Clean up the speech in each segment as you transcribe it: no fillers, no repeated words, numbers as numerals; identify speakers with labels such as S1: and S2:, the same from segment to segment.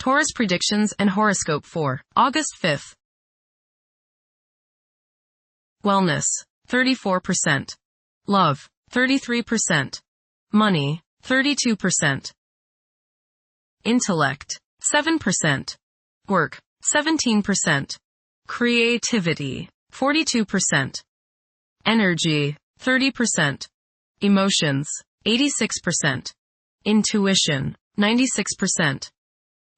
S1: Taurus predictions and horoscope for August 5th. Wellness, 34%. Love, 33%. Money, 32%. Intellect, 7%. Work, 17%. Creativity, 42%. Energy, 30%. Emotions, 86%. Intuition, 96%.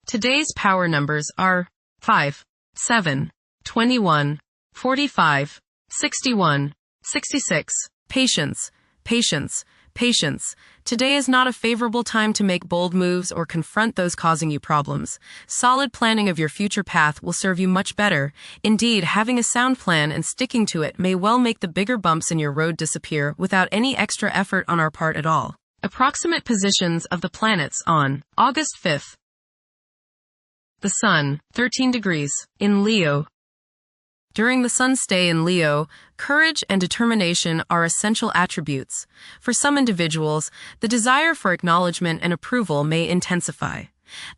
S1: Today's power numbers are 5, 7, 21, 45, 61, 66. Patience, patience, patience. Today is not a favorable time to make bold moves or confront those causing you problems. Solid planning of your future path will serve you much better. Indeed, having a sound plan and sticking to it may well make the bigger bumps in your road disappear without any extra effort on our part at all. Approximate positions of the planets on August 5th. The Sun, 13 degrees, in Leo. During the Sun's stay in Leo, courage and determination are essential attributes. For some individuals, the desire for acknowledgement and approval may intensify.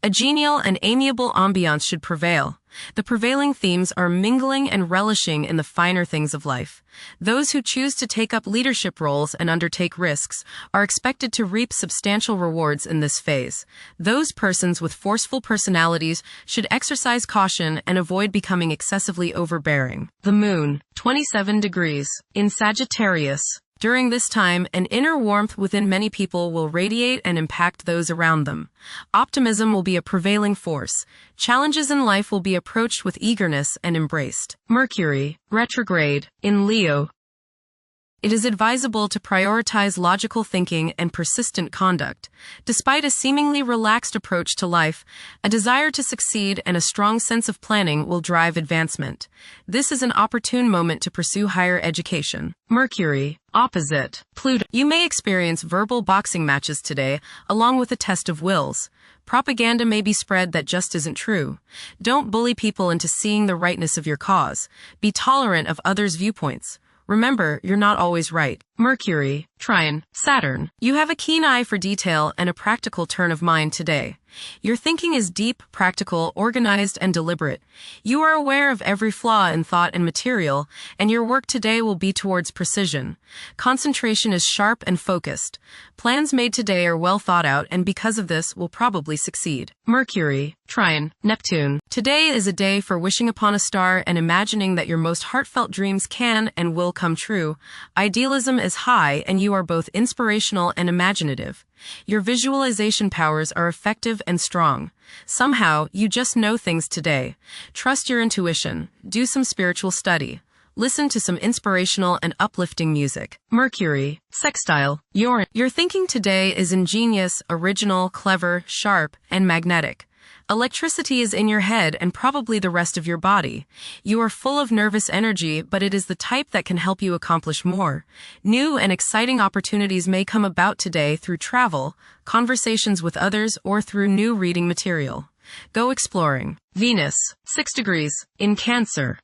S1: A genial and amiable ambiance should prevail. The prevailing themes are mingling and relishing in the finer things of life. Those who choose to take up leadership roles and undertake risks are expected to reap substantial rewards in this phase. Those persons with forceful personalities should exercise caution and avoid becoming excessively overbearing. The Moon, 27 degrees, in Sagittarius. During this time, an inner warmth within many people will radiate and impact those around them. Optimism will be a prevailing force. Challenges in life will be approached with eagerness and embraced. Mercury, retrograde, in Leo. It is advisable to prioritize logical thinking and persistent conduct. Despite a seemingly relaxed approach to life, a desire to succeed and a strong sense of planning will drive advancement. This is an opportune moment to pursue higher education. Mercury, opposite Pluto. You may experience verbal boxing matches today, along with a test of wills. Propaganda may be spread that just isn't true. Don't bully people into seeing the rightness of your cause. Be tolerant of others' viewpoints. Remember, you're not always right. Mercury, trine, Saturn. You have a keen eye for detail and a practical turn of mind today. Your thinking is deep, practical, organized, and deliberate. You are aware of every flaw in thought and material, and your work today will be towards precision. Concentration is sharp and focused. Plans made today are well thought out, and because of this, will probably succeed. Mercury, trine, Neptune. Today is a day for wishing upon a star and imagining that your most heartfelt dreams can and will come true. Idealism is high, and you are both inspirational and imaginative. Your visualization powers are effective and strong. Somehow, you just know things today. Trust your intuition. Do some spiritual study. Listen to some inspirational and uplifting music. Mercury, sextile, Uranus. Your thinking today is ingenious, original, clever, sharp, and magnetic. Electricity is in your head and probably the rest of your body. You are full of nervous energy, but it is the type that can help you accomplish more. New and exciting opportunities may come about today through travel, conversations with others, or through new reading material. Go exploring. Venus, 6 degrees, in Cancer.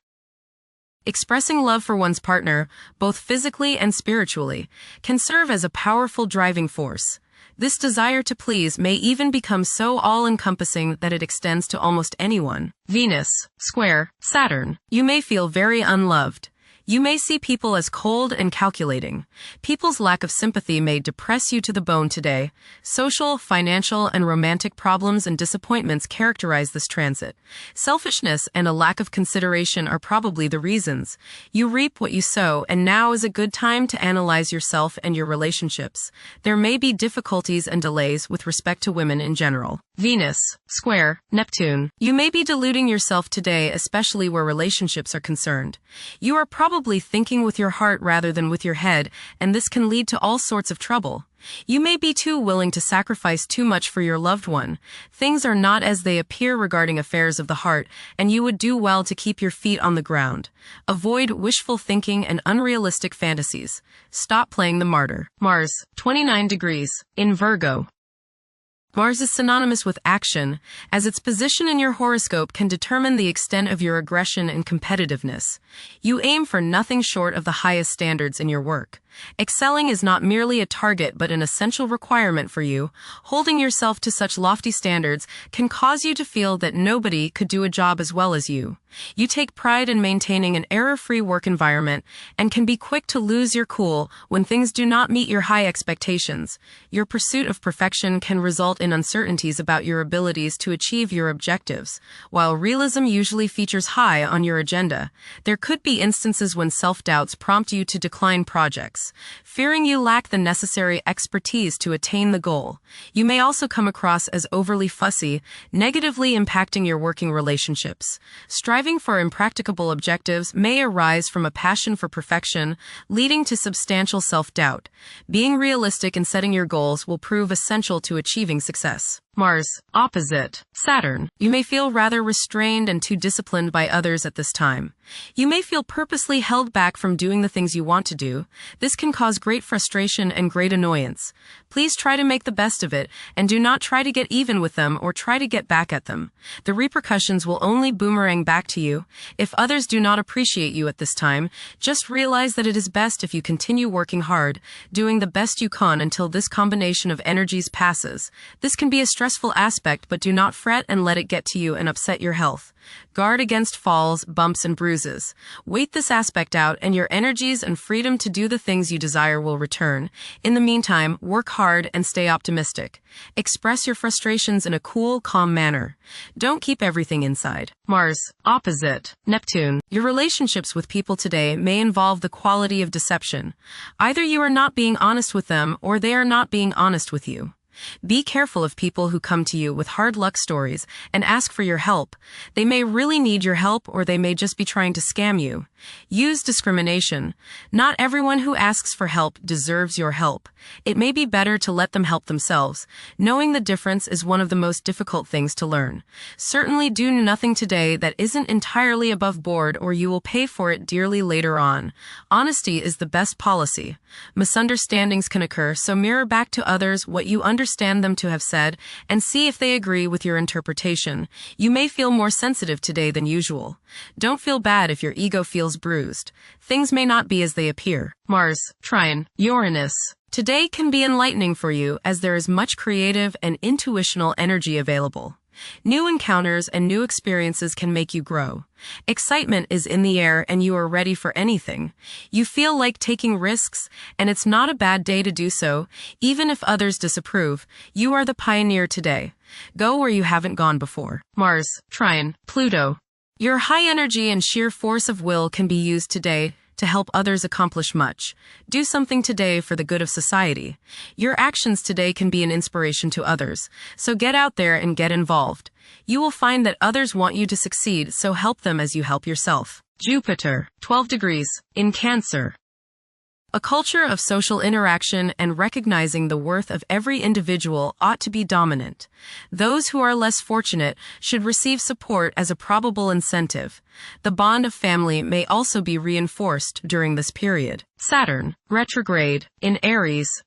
S1: Expressing love for one's partner, both physically and spiritually, can serve as a powerful driving force. This desire to please may even become so all-encompassing that it extends to almost anyone. Venus, square, Saturn. You may feel very unloved. You may see people as cold and calculating. People's lack of sympathy may depress you to the bone today. Social, financial, and romantic problems and disappointments characterize this transit. Selfishness and a lack of consideration are probably the reasons. You reap what you sow, and now is a good time to analyze yourself and your relationships. There may be difficulties and delays with respect to women in general. Venus, square, Neptune. You may be deluding yourself today, especially where relationships are concerned. You are probably thinking with your heart rather than with your head, and this can lead to all sorts of trouble. You may be too willing to sacrifice too much for your loved one. Things are not as they appear regarding affairs of the heart, and you would do well to keep your feet on the ground. Avoid wishful thinking and unrealistic fantasies. Stop playing the martyr. Mars, 29 degrees, in Virgo. Mars is synonymous with action, as its position in your horoscope can determine the extent of your aggression and competitiveness. You aim for nothing short of the highest standards in your work. Excelling is not merely a target but an essential requirement for you. Holding yourself to such lofty standards can cause you to feel that nobody could do a job as well as you. You take pride in maintaining an error-free work environment and can be quick to lose your cool when things do not meet your high expectations. Your pursuit of perfection can result in uncertainties about your abilities to achieve your objectives. While realism usually features high on your agenda, there could be instances when self-doubts prompt you to decline projects, fearing you lack the necessary expertise to attain the goal. You may also come across as overly fussy, negatively impacting your working relationships. Striving for impracticable objectives may arise from a passion for perfection, leading to substantial self-doubt. Being realistic in setting your goals will prove essential to achieving success. Mars, opposite Saturn. You may feel rather restrained and too disciplined by others at this time. You may feel purposely held back from doing the things you want to do. This can cause great frustration and great annoyance. Please try to make the best of it, and do not try to get even with them or try to get back at them. The repercussions will only boomerang back to you. If others do not appreciate you at this time, just realize that it is best if you continue working hard, doing the best you can until this combination of energies passes. This can be a stressful aspect, but do not fret and let it get to you and upset your health. Guard against falls, bumps, and bruises. Wait this aspect out, and your energies and freedom to do the things you desire will return. In the meantime, work hard and stay optimistic. Express your frustrations in a cool, calm manner. Don't keep everything inside. Mars, opposite Neptune. Your relationships with people today may involve the quality of deception. Either you are not being honest with them, or they are not being honest with you. Be careful of people who come to you with hard luck stories and ask for your help. They may really need your help, or they may just be trying to scam you. Use discrimination. Not everyone who asks for help deserves your help. It may be better to let them help themselves. Knowing the difference is one of the most difficult things to learn. Certainly do nothing today that isn't entirely above board, or you will pay for it dearly later on. Honesty is the best policy. Misunderstandings can occur, so mirror back to others what you understand them to have said and see if they agree with your interpretation. You may feel more sensitive today than usual. Don't feel bad if your ego feels bruised. Things may not be as they appear. Mars, trine Uranus. Today can be enlightening for you as there is much creative and intuitional energy available. New encounters and new experiences can make you grow. Excitement is in the air and you are ready for anything. You feel like taking risks, and it's not a bad day to do so. Even if others disapprove, you are the pioneer today. Go where you haven't gone before. Mars, trine Pluto. Your high energy and sheer force of will can be used today to help others accomplish much. Do something today for the good of society. Your actions today can be an inspiration to others, so get out there and get involved. You will find that others want you to succeed, so help them as you help yourself. Jupiter, 12 degrees, in Cancer. A culture of social interaction and recognizing the worth of every individual ought to be dominant. Those who are less fortunate should receive support as a probable incentive. The bond of family may also be reinforced during this period. Saturn, retrograde, in Aries.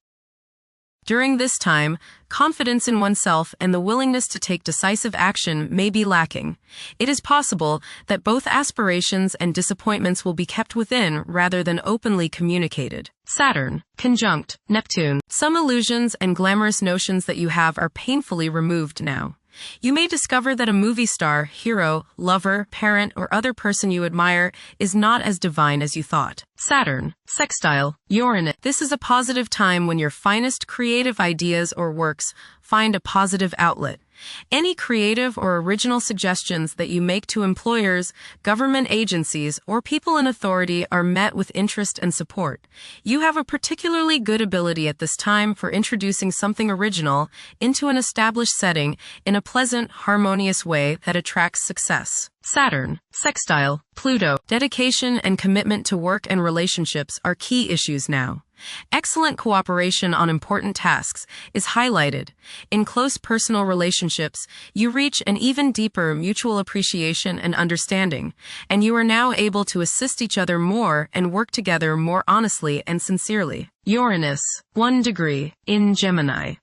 S1: During this time, confidence in oneself and the willingness to take decisive action may be lacking. It is possible that both aspirations and disappointments will be kept within rather than openly communicated. Saturn, conjunct Neptune. Some illusions and glamorous notions that you have are painfully removed now. You may discover that a movie star, hero, lover, parent, or other person you admire is not as divine as you thought. Saturn, sextile Uranus. This is a positive time when your finest creative ideas or works find a positive outlet. Any creative or original suggestions that you make to employers, government agencies, or people in authority are met with interest and support. You have a particularly good ability at this time for introducing something original into an established setting in a pleasant, harmonious way that attracts success. Saturn, sextile Pluto. Dedication and commitment to work and relationships are key issues now. Excellent cooperation on important tasks is highlighted. In close personal relationships, you reach an even deeper mutual appreciation and understanding, and you are now able to assist each other more and work together more honestly and sincerely. Uranus, 1 degree, in Gemini.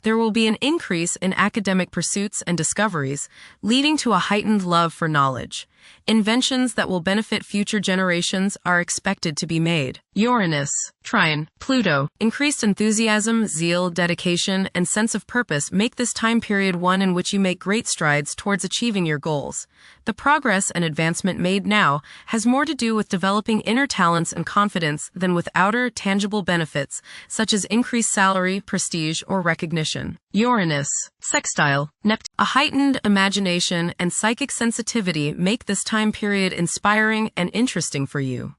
S1: There will be an increase in academic pursuits and discoveries, leading to a heightened love for knowledge. Inventions that will benefit future generations are expected to be made. Uranus, Trine, Pluto. Increased enthusiasm, zeal, dedication, and sense of purpose make this time period one in which you make great strides towards achieving your goals. The progress and advancement made now has more to do with developing inner talents and confidence than with outer, tangible benefits, such as increased salary, prestige, or recognition. Uranus, sextile, Neptune. A heightened imagination and psychic sensitivity make this time period inspiring and interesting for you.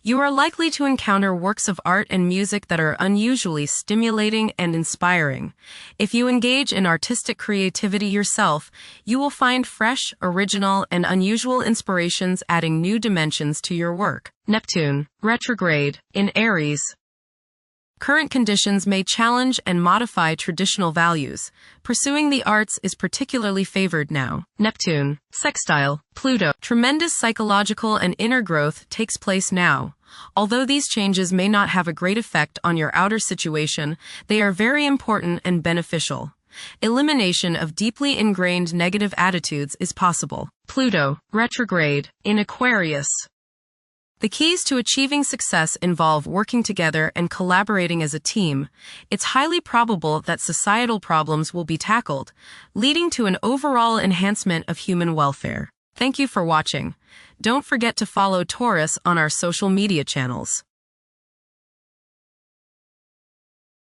S1: You are likely to encounter works of art and music that are unusually stimulating and inspiring. If you engage in artistic creativity yourself, you will find fresh, original, and unusual inspirations adding new dimensions to your work. Neptune, retrograde, in Aries. Current conditions may challenge and modify traditional values. Pursuing the arts is particularly favored now. Neptune, sextile, Pluto. Tremendous psychological and inner growth takes place now. Although these changes may not have a great effect on your outer situation, they are very important and beneficial. Elimination of deeply ingrained negative attitudes is possible. Pluto, retrograde, in Aquarius. The keys to achieving success involve working together and collaborating as a team. It's highly probable that societal problems will be tackled, leading to an overall enhancement of human welfare. Thank you for watching. Don't forget to follow Taurus on our social media channels.